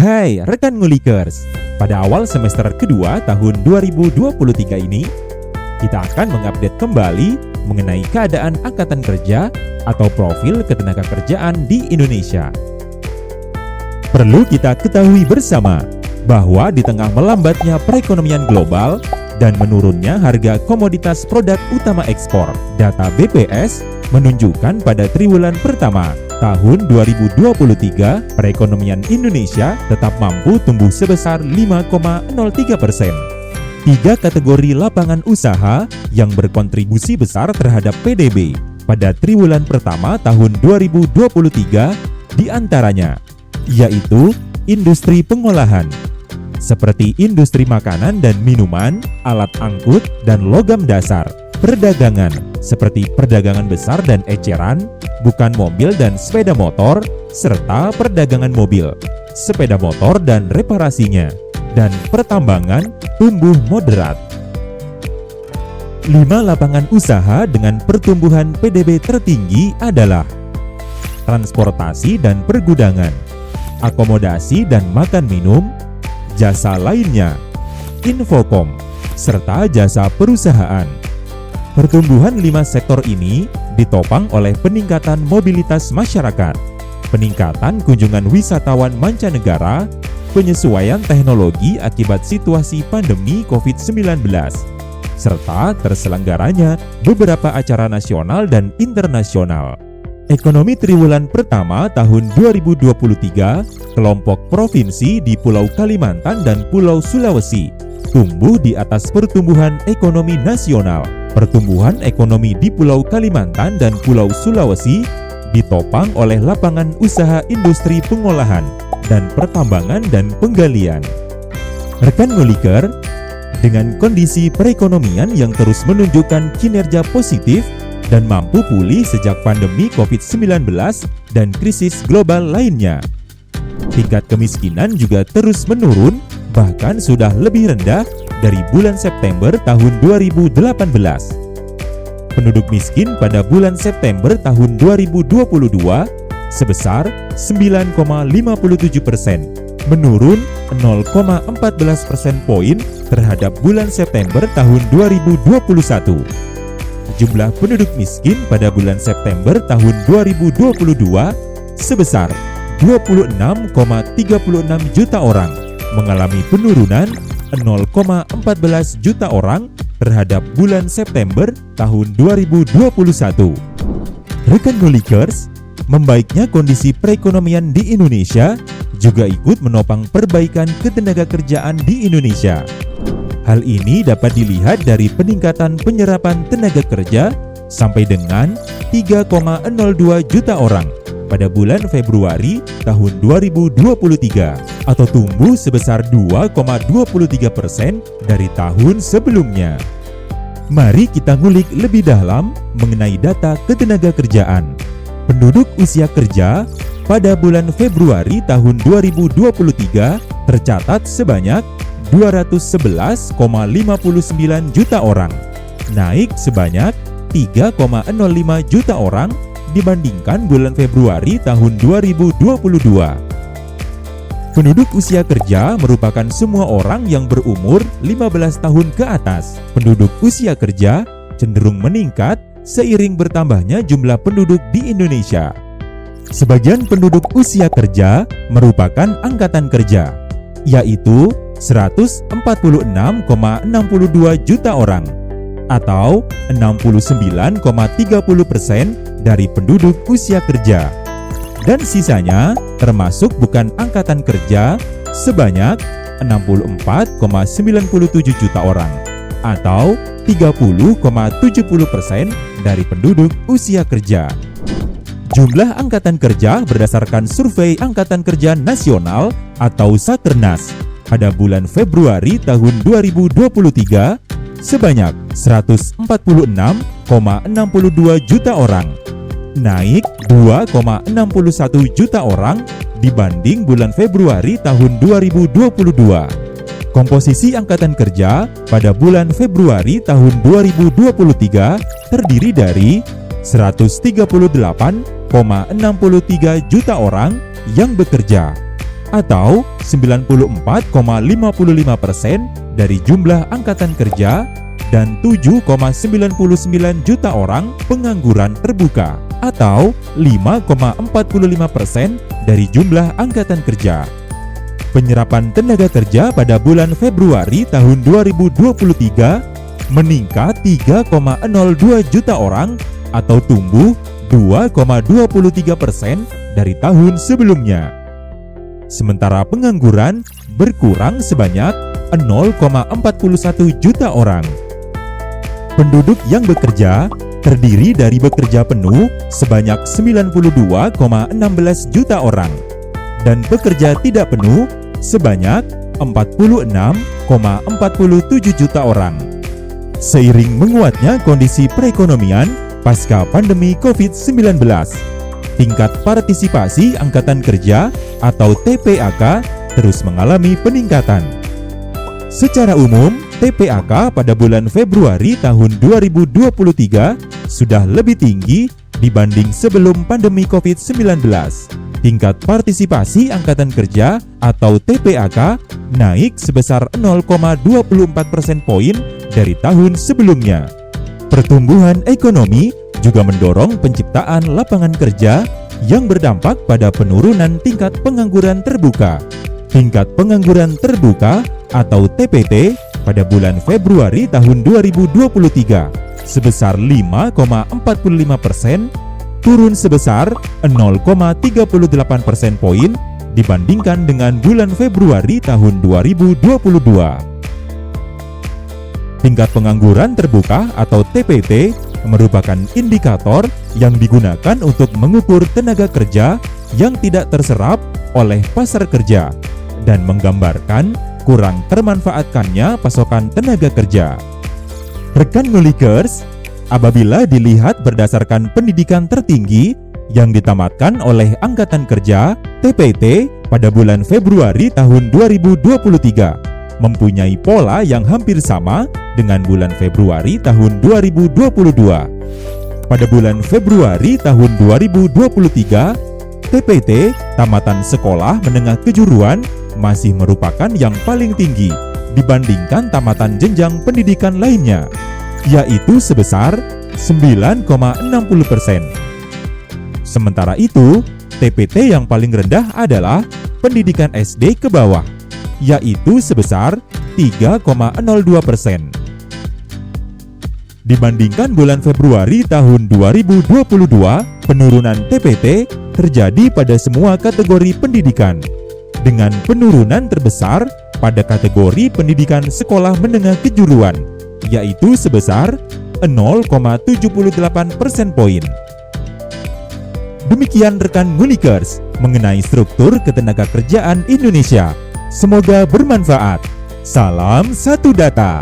Hai rekan ngulikers, pada awal semester kedua tahun 2023 ini, kita akan mengupdate kembali mengenai keadaan angkatan kerja atau profil ketenagakerjaan di Indonesia. Perlu kita ketahui bersama bahwa di tengah melambatnya perekonomian global dan menurunnya harga komoditas produk utama ekspor, data BPS menunjukkan pada triwulan pertama tahun 2023, perekonomian Indonesia tetap mampu tumbuh sebesar 5,03%. Tiga kategori lapangan usaha yang berkontribusi besar terhadap PDB pada triwulan pertama tahun 2023 diantaranya, yaitu industri pengolahan, seperti industri makanan dan minuman, alat angkut, dan logam dasar, perdagangan, seperti perdagangan besar dan eceran, bukan mobil dan sepeda motor, serta perdagangan mobil, sepeda motor dan reparasinya, dan pertambangan tumbuh moderat. 5 lapangan usaha dengan pertumbuhan PDB tertinggi adalah transportasi dan pergudangan, akomodasi dan makan minum, jasa lainnya, infokom, serta jasa perusahaan. Pertumbuhan 5 sektor ini ditopang oleh peningkatan mobilitas masyarakat, peningkatan kunjungan wisatawan mancanegara, penyesuaian teknologi akibat situasi pandemi COVID-19, serta terselenggaranya beberapa acara nasional dan internasional. Ekonomi triwulan pertama tahun 2023, kelompok provinsi di Pulau Kalimantan dan Pulau Sulawesi tumbuh di atas pertumbuhan ekonomi nasional. Pertumbuhan ekonomi di Pulau Kalimantan dan Pulau Sulawesi ditopang oleh lapangan usaha industri pengolahan dan pertambangan dan penggalian. Rekan nguliker, dengan kondisi perekonomian yang terus menunjukkan kinerja positif dan mampu pulih sejak pandemi COVID-19 dan krisis global lainnya, tingkat kemiskinan juga terus menurun, bahkan sudah lebih rendah dari bulan September tahun 2018. Penduduk miskin pada bulan September tahun 2022 sebesar 9,57%, menurun 0,14 persen poin terhadap bulan September tahun 2021. Jumlah penduduk miskin pada bulan September tahun 2022 sebesar 26,36 juta orang, mengalami penurunan 0,14 juta orang terhadap bulan September tahun 2021. Rekan ngulikers, membaiknya kondisi perekonomian di Indonesia juga ikut menopang perbaikan ketenagakerjaan di Indonesia. Hal ini dapat dilihat dari peningkatan penyerapan tenaga kerja sampai dengan 3,02 juta orang pada bulan Februari tahun 2023 atau tumbuh sebesar 2,23% dari tahun sebelumnya. Mari kita ngulik lebih dalam mengenai data ketenagakerjaan. Penduduk usia kerja pada bulan Februari tahun 2023 tercatat sebanyak 211,59 juta orang, naik sebanyak 3,05 juta orang dibandingkan bulan Februari tahun 2022. Penduduk usia kerja merupakan semua orang yang berumur 15 tahun ke atas. Penduduk usia kerja cenderung meningkat seiring bertambahnya jumlah penduduk di Indonesia. Sebagian penduduk usia kerja merupakan angkatan kerja, yaitu 146,62 juta orang, atau 69,30% dari penduduk usia kerja, dan sisanya termasuk bukan angkatan kerja sebanyak 64,97 juta orang, atau 30,70% dari penduduk usia kerja. Jumlah angkatan kerja berdasarkan Survei Angkatan Kerja Nasional atau Sakernas pada bulan Februari tahun 2023 sebanyak 146,62 juta orang, naik 2,61 juta orang dibanding bulan Februari tahun 2022. Komposisi angkatan kerja pada bulan Februari tahun 2023 terdiri dari 138,63 juta orang yang bekerja, atau 94,55% dari jumlah angkatan kerja dan 7,99 juta orang pengangguran terbuka atau 5,45% dari jumlah angkatan kerja. Penyerapan tenaga kerja pada bulan Februari tahun 2023 meningkat 3,02 juta orang atau tumbuh 2,23% dari tahun sebelumnya. Sementara pengangguran berkurang sebanyak 0,41 juta orang. Penduduk yang bekerja terdiri dari bekerja penuh sebanyak 92,16 juta orang dan pekerja tidak penuh sebanyak 46,47 juta orang. Seiring menguatnya kondisi perekonomian pasca pandemi COVID-19, tingkat partisipasi angkatan kerja atau TPAK terus mengalami peningkatan. Secara umum, TPAK pada bulan Februari tahun 2023 sudah lebih tinggi dibanding sebelum pandemi COVID-19. Tingkat partisipasi angkatan kerja atau TPAK naik sebesar 0,24% poin dari tahun sebelumnya. Pertumbuhan ekonomi juga mendorong penciptaan lapangan kerja yang berdampak pada penurunan tingkat pengangguran terbuka. Tingkat pengangguran terbuka atau TPT pada bulan Februari tahun 2023 sebesar 5,45%, turun sebesar 0,38% poin dibandingkan dengan bulan Februari tahun 2022. Tingkat pengangguran terbuka atau TPT merupakan indikator yang digunakan untuk mengukur tenaga kerja yang tidak terserap oleh pasar kerja dan menggambarkan kurang termanfaatkannya pasokan tenaga kerja. Rekan Ngulikers, apabila dilihat berdasarkan pendidikan tertinggi yang ditamatkan oleh Angkatan Kerja TPT pada bulan Februari tahun 2023 mempunyai pola yang hampir sama dengan bulan Februari tahun 2022. Pada bulan Februari tahun 2023, TPT tamatan sekolah menengah kejuruan masih merupakan yang paling tinggi dibandingkan tamatan jenjang pendidikan lainnya, yaitu sebesar 9,60%. Sementara itu, TPT yang paling rendah adalah pendidikan SD ke bawah, yaitu sebesar 3,02%. Dibandingkan bulan Februari tahun 2022, penurunan TPT terjadi pada semua kategori pendidikan, dengan penurunan terbesar pada kategori pendidikan sekolah menengah kejuruan, yaitu sebesar 0,78% poin. Demikian rekan Ngulikers mengenai struktur ketenagakerjaan Indonesia. Semoga bermanfaat. Salam satu data.